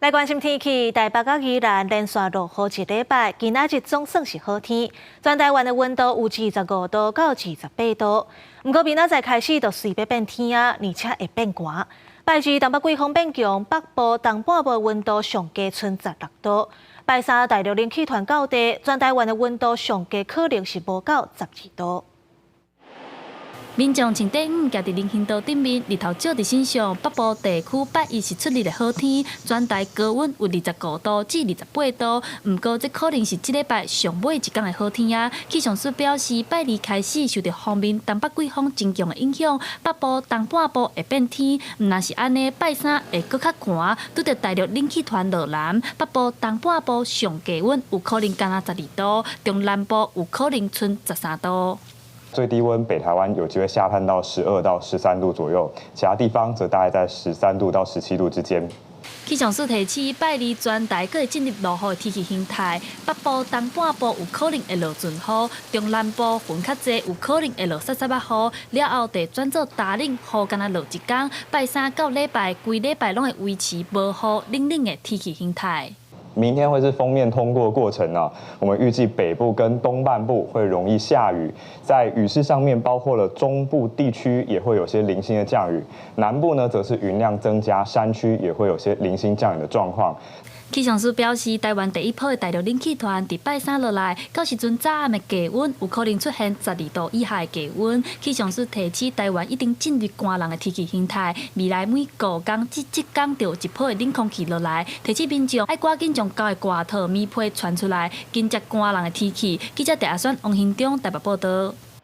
来关心天气，台北甲宜兰连续落雨一礼拜，今仔日总算是好天。全台湾的温度有25度到28度，不过明仔载开始就随便变天啊，而且会变寒。拜二东北季风变强，北部东半部温度上低剩16度。拜三大陆冷气团到地，全台湾的温度上低可能是无到12度。 民众穿短裤，行伫人行道顶面，日头照伫身上。北部地区拜一是出日的好天，全台高温有25度至28度。不过，这可能是这礼拜上尾一天的好天啊！气象署表示，拜二开始受到锋面东北季风增强的影响，北部东半部会变天。若是安尼，拜三会搁较寒，拄着大陆冷气团落南，北部东半部上低温有可能降到12度，中南部有可能剩13度。 最低温北台湾有机会下探到12到13度左右，其他地方则大概在13度到17度之间。气象署提醒，拜二全台各会进入落雨的天气形态，北部东半部有可能会落阵雨，中南部云较济，有可能会落沙沙仔雨。了后地转做大冷，雨干那落一天。拜三到礼拜，规礼拜拢会维持无雨、冷冷的天气形态。 明天会是锋面通过的过程呢，我们预计北部跟东半部会容易下雨，在雨势上面包括了中部地区也会有些零星的降雨，南部呢则是云量增加，山区也会有些零星降雨的状况。 气象署表示，台湾第一波的大陆冷气团伫拜三落来，到时阵早暗的低温有可能出现12度以下的低温。气象署提醒，台湾一定进入寒冷的天气形态，未来每5天至7天就有一波的冷空气落来，提醒民众要赶紧将高的外套、棉被传出来，迎接寒冷的天气。记者戴阿选、王兴忠台北报道。